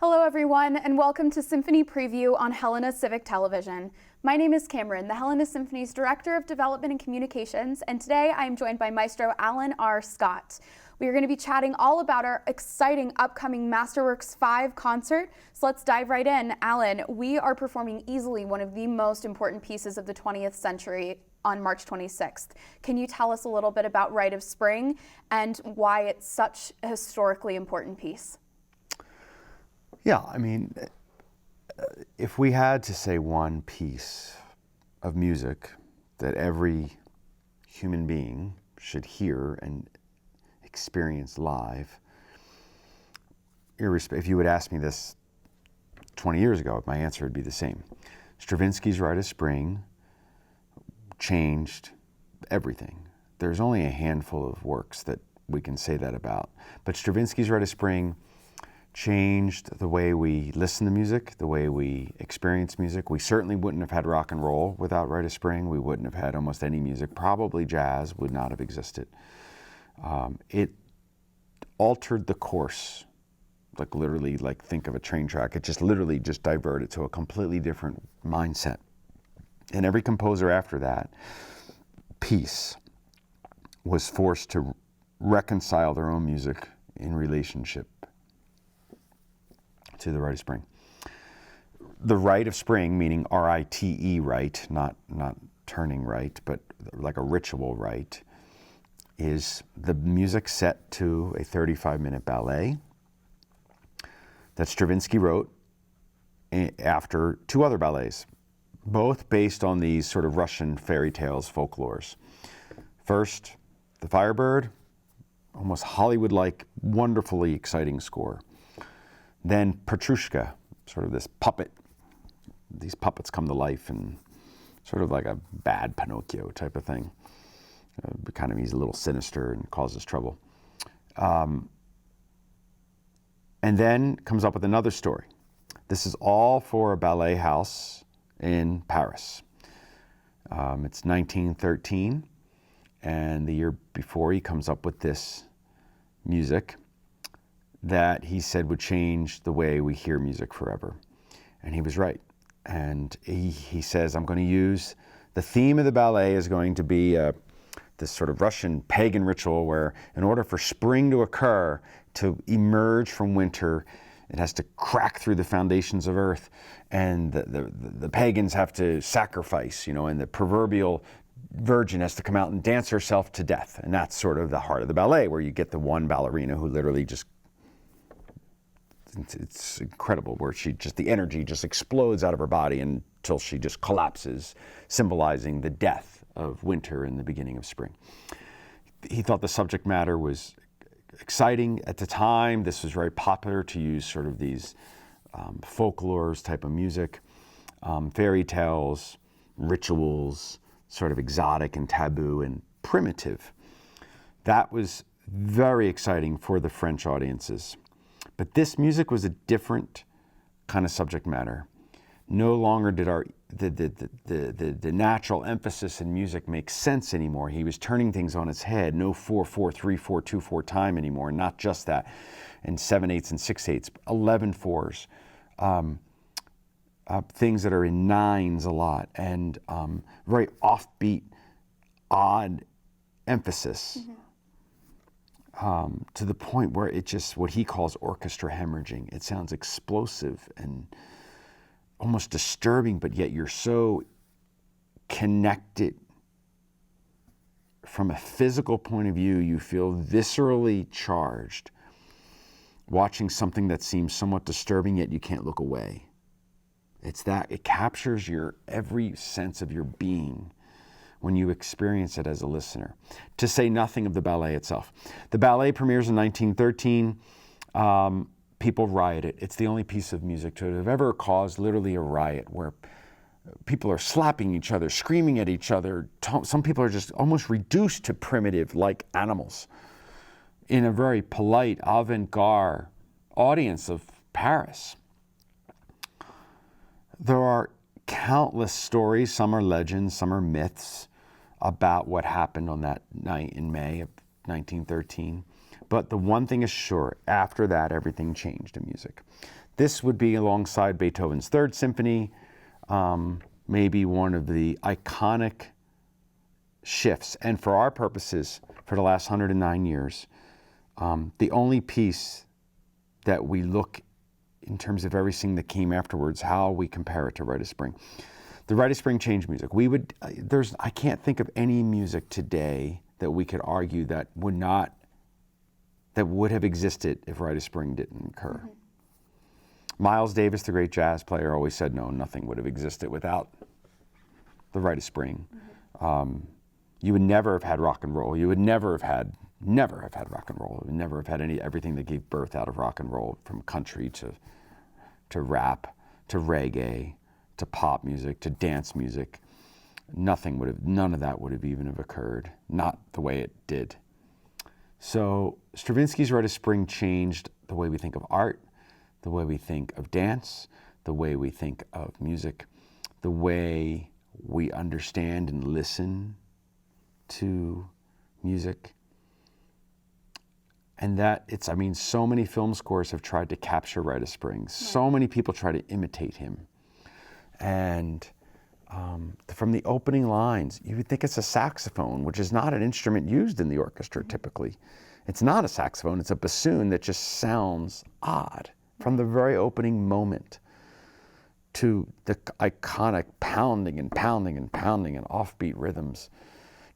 Hello everyone, and welcome to Symphony Preview on Helena Civic Television. My name is Cameron, the Helena Symphony's Director of Development and Communications, and today I am joined by Maestro Allan R. Scott. We are going to be chatting all about our exciting upcoming Masterworks 5 concert, so let's dive right in. Allan, we are performing easily one of the most important pieces of the 20th century on March 26th. Can you tell us a little bit about Rite of Spring and why it's such a historically important piece? Yeah, I mean, if we had to say one piece of music that every human being should hear and experience live, if you would ask me this 20 years ago, my answer would be the same. Stravinsky's Rite of Spring changed everything. There's only a handful of works that we can say that about, but Stravinsky's Rite of Spring changed the way we listen to music, the way we experience music. We certainly wouldn't have had rock and roll without Rite of Spring. We wouldn't have had almost any music. Probably jazz would not have existed. It altered the course, like literally, like think of a train track. It just literally just diverted to a completely different mindset. And every composer after that piece was forced to reconcile their own music in relationship to the Rite of Spring. The Rite of Spring, meaning R-I-T-E, rite, not turning right, but like a ritual rite, is the music set to a 35-minute ballet that Stravinsky wrote after two other ballets, both based on these sort of Russian fairy tales, folklores. First, The Firebird, almost Hollywood-like, wonderfully exciting score. Then Petrushka, sort of this puppet. These puppets come to life and sort of like a bad Pinocchio type of thing. Kind of he's a little sinister and causes trouble. And then comes up with another story. This is all for a ballet house in Paris. It's 1913, and the year before he comes up with this music that he said would change the way we hear music forever. And he was right. And he says, I'm going to use, the theme of the ballet is going to be this sort of Russian pagan ritual where in order for spring to occur, to emerge from winter, it has to crack through the foundations of earth, and the pagans have to sacrifice, and the proverbial virgin has to come out and dance herself to death. And that's sort of the heart of the ballet, where you get the one ballerina who literally just, it's incredible, where the energy just explodes out of her body until she just collapses, symbolizing the death of winter and the beginning of spring. He thought the subject matter was exciting. At the time, this was very popular to use sort of these folklores type of music, fairy tales, rituals, sort of exotic and taboo and primitive. That was very exciting for the French audiences. But this music was a different kind of subject matter. No longer did the natural emphasis in music make sense anymore. He was turning things on its head. No 4/4, 3/4, 2/4 time anymore. Not just that. And 7/8 and 6/8, 11/4s. Things that are in nines a lot, and very offbeat, odd emphasis. Mm-hmm. To the point where it just, what he calls orchestra hemorrhaging. It sounds explosive and almost disturbing, but yet you're so connected from a physical point of view. You feel viscerally charged watching something that seems somewhat disturbing, yet you can't look away. It's that, it captures every sense of your being when you experience it as a listener, to say nothing of the ballet itself. The ballet premieres in 1913. People rioted. It's the only piece of music to have ever caused literally a riot where people are slapping each other, screaming at each other. Some people are just almost reduced to primitive, like animals, in a very polite, avant-garde audience of Paris. There are countless stories, some are legends, some are myths, about what happened on that night in May of 1913. But the one thing is sure, after that, everything changed in music. This would be alongside Beethoven's Third Symphony, maybe one of the iconic shifts. And for our purposes, for the last 109 years, the only piece that we look in terms of everything that came afterwards, how we compare it to Rite of Spring. The Rite of Spring changed music. I can't think of any music today that we could argue that would have existed if Rite of Spring didn't occur. Miles Davis, the great jazz player, always said, no, nothing would have existed without the Rite of Spring. You would never have had rock and roll. You would never have had rock and roll. You would never have had everything that gave birth out of rock and roll, from country to rap, to reggae, to pop music, to dance music. None of that would have even have occurred, not the way it did. So Stravinsky's Rite of Spring changed the way we think of art, the way we think of dance, the way we think of music, the way we understand and listen to music. And so many film scores have tried to capture Rite of Spring. So many people try to imitate him. And from the opening lines, you would think it's a saxophone, which is not an instrument used in the orchestra typically. It's not a saxophone, it's a bassoon that just sounds odd from the very opening moment to the iconic pounding and pounding and pounding and offbeat rhythms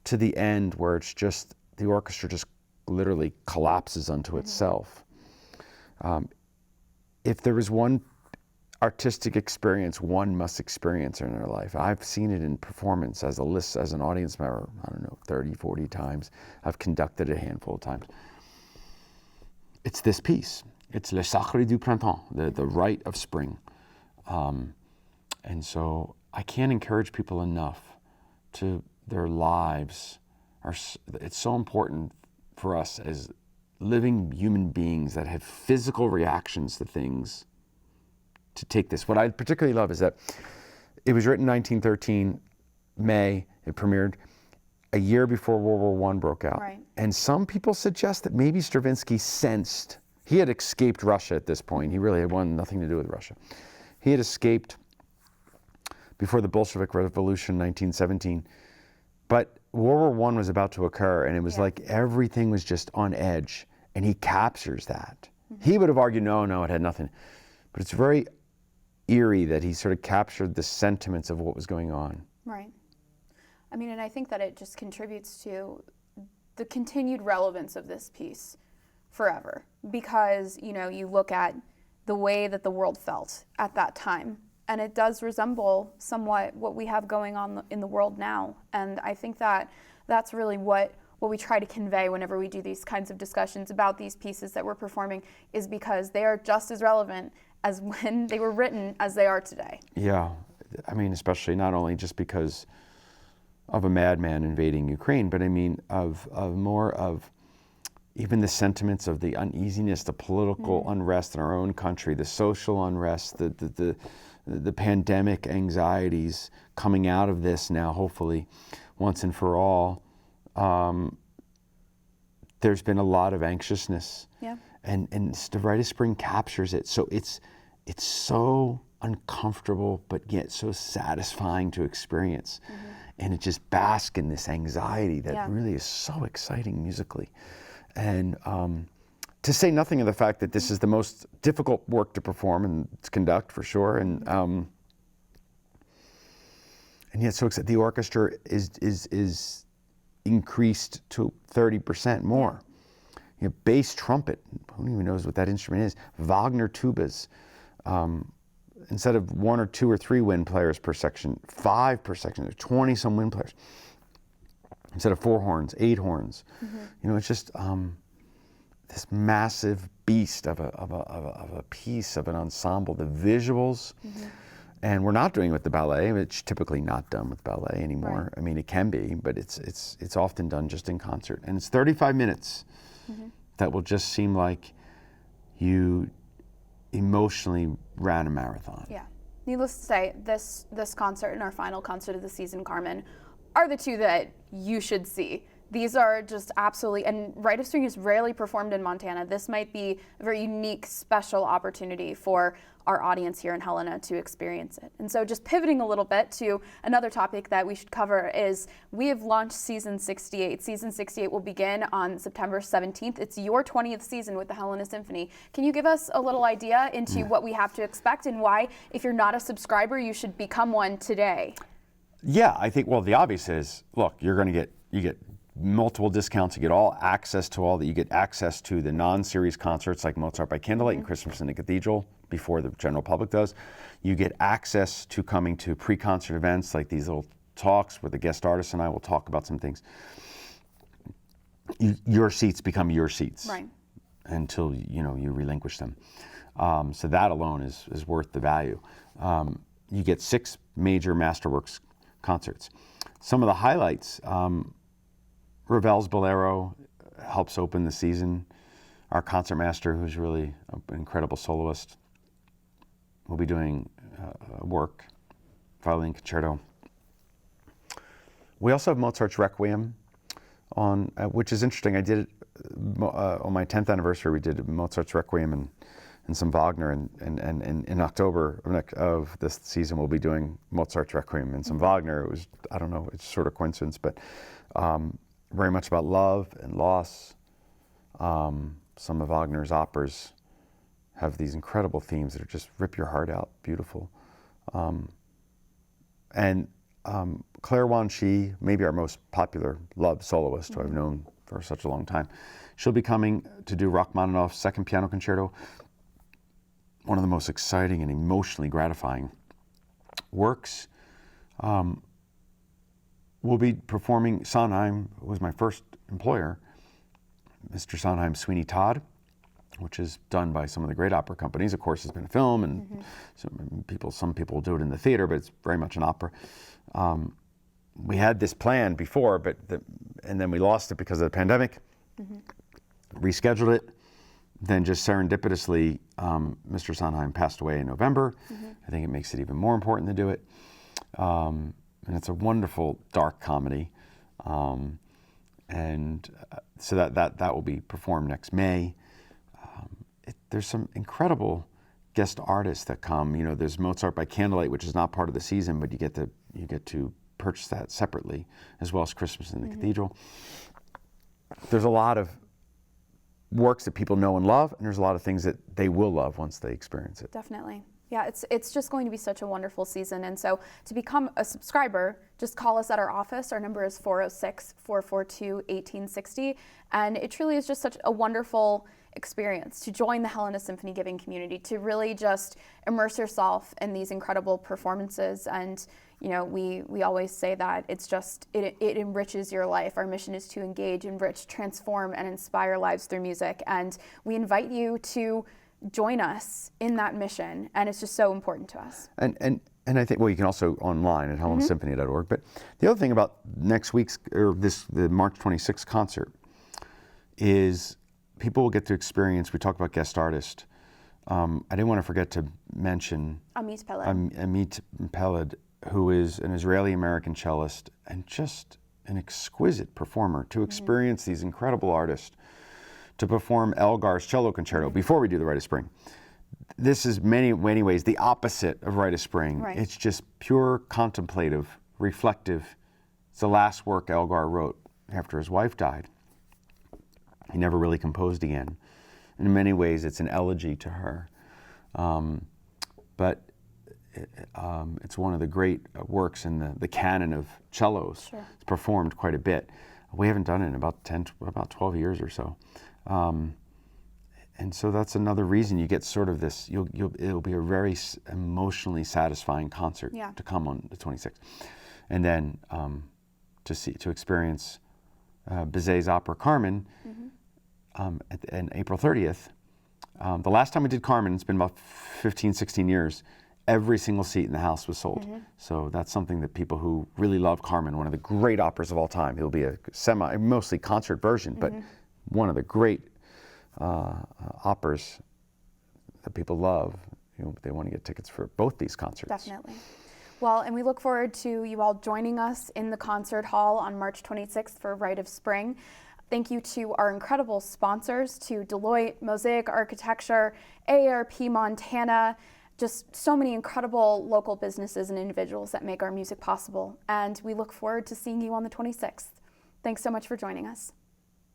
to the end where it's just, the orchestra just literally collapses unto itself. If there is one artistic experience one must experience in their life, I've seen it in performance as an audience member, 30, 40 times. I've conducted it a handful of times. It's this piece. It's Le Sacre du Printemps, the Rite of Spring. And so I can't encourage people enough to their lives. It's so important for us as living human beings that have physical reactions to things to take this. What I particularly love is that it was written in 1913, May, it premiered a year before World War I broke out. Right. And some people suggest that maybe Stravinsky sensed, he had escaped Russia at this point. He really had nothing to do with Russia. He had escaped before the Bolshevik Revolution in 1917. But World War I was about to occur, and it was like everything was just on edge, and he captures that. He would have argued, no, it had nothing. But it's very eerie that he sort of captured the sentiments of what was going on. Right. I mean, and I think that it just contributes to the continued relevance of this piece forever, because, you look at the way that the world felt at that time, and it does resemble somewhat what we have going on in the world now. And I think that that's really what we try to convey whenever we do these kinds of discussions about these pieces that we're performing, is because they are just as relevant as when they were written as they are today. Yeah, I mean, especially not only just because of a madman invading Ukraine, but I mean of more of even the sentiments of the uneasiness, the political unrest in our own country, the social unrest, the pandemic anxieties coming out of this now, hopefully, once and for all. There's been a lot of anxiousness. Yeah. And the Rite of Spring captures it. So it's so uncomfortable, but yet so satisfying to experience. And it just basks in this anxiety that really is so exciting musically. And to say nothing of the fact that this is the most difficult work to perform and to conduct for sure. And yet so the orchestra is increased to 30% more. Bass trumpet, who even knows what that instrument is? Wagner tubas. Instead of 1 or 2 or 3 wind players per section, 5 per section. There's 20-some wind players. Instead of 4 horns, 8 horns. It's just this massive beast of a piece of an ensemble. The visuals, and we're not doing it with the ballet. It's typically not done with ballet anymore. Right. I mean, it can be, but it's often done just in concert. And it's 35 minutes. That will just seem like you emotionally ran a marathon. Yeah. Needless to say, this concert and our final concert of the season, Carmen, are the two that you should see These are just absolutely, and Rite of Spring is rarely performed in Montana. This might be a very unique, special opportunity for our audience here in Helena to experience it. And so just pivoting a little bit to another topic that we should cover is we have launched season 68. Season 68 will begin on September 17th. It's your 20th season with the Helena Symphony. Can you give us a little idea into what we have to expect and why, if you're not a subscriber, you should become one today? Yeah, I think, well, the obvious is, look, you get multiple discounts, you get all access to all that, you get access to the non-series concerts like Mozart by Candlelight and Christmas in the Cathedral before the general public does. You get access to coming to pre-concert events like these little talks where the guest artist and I will talk about some things. Your seats become your seats until you relinquish them. So that alone is worth the value. You get 6 major Masterworks concerts. Some of the highlights, Ravel's Bolero helps open the season. Our concertmaster, who's really an incredible soloist, will be doing work, violin concerto. We also have Mozart's Requiem on, which is interesting. I did it on my 10th anniversary. We did Mozart's Requiem and some Wagner, and in October of this season we'll be doing Mozart's Requiem and some Wagner. It was, I don't know, it's sort of coincidence, but very much about love and loss. Some of Wagner's operas have these incredible themes that are just rip your heart out, beautiful. And Claire Wan-Shi, maybe our most popular love soloist, who I've known for such a long time, she'll be coming to do Rachmaninoff's Second Piano Concerto, one of the most exciting and emotionally gratifying works. We'll be performing Sondheim, who was my first employer, Mr. Sondheim's Sweeney Todd, which is done by some of the great opera companies. Of course, it's been a film, and some people do it in the theater, but it's very much an opera. We had this plan before, and then we lost it because of the pandemic. Rescheduled it. Then just serendipitously, Mr. Sondheim passed away in November. I think it makes it even more important to do it. And it's a wonderful dark comedy. And so that will be performed next May. There's some incredible guest artists that come. There's Mozart by Candlelight, which is not part of the season, but you get to purchase that separately, as well as Christmas in the Cathedral. There's a lot of works that people know and love, and there's a lot of things that they will love once they experience it. Definitely. Yeah, it's just going to be such a wonderful season. And so to become a subscriber, just call us at our office. Our number is 406-442-1860. And it truly is just such a wonderful experience to join the Helena Symphony giving community, to really just immerse yourself in these incredible performances. And we always say that it's just, it enriches your life. Our mission is to engage, enrich, transform, and inspire lives through music. And we invite you to join us in that mission, and it's just so important to us. And I think, well, you can also online at helenasymphony.org. But the other thing about next week's, the March 26th concert, is people will get to experience, we talked about guest artist. I didn't want to forget to mention Amit Peled, who is an Israeli-American cellist and just an exquisite performer. To experience these incredible artists, to perform Elgar's Cello Concerto before we do the Rite of Spring. This is many ways the opposite of Rite of Spring. Right. It's just pure contemplative, reflective. It's the last work Elgar wrote after his wife died. He never really composed again. In many ways, it's an elegy to her. But it's one of the great works in the canon of cellos. Sure. It's performed quite a bit. We haven't done it in about 12 years or so. And so that's another reason you get sort of this, it'll be a very emotionally satisfying concert to come on the 26th. And then to experience Bizet's opera Carmen on April 30th. The last time we did Carmen, it's been about 15, 16 years, every single seat in the house was sold. So that's something that people who really love Carmen, one of the great operas of all time, it'll be a mostly concert version, but one of the great operas that people love. They want to get tickets for both these concerts. Definitely. Well, and we look forward to you all joining us in the concert hall on March 26th for Rite of Spring. Thank you to our incredible sponsors, to Deloitte, Mosaic Architecture, AARP Montana, just so many incredible local businesses and individuals that make our music possible. And we look forward to seeing you on the 26th. Thanks so much for joining us.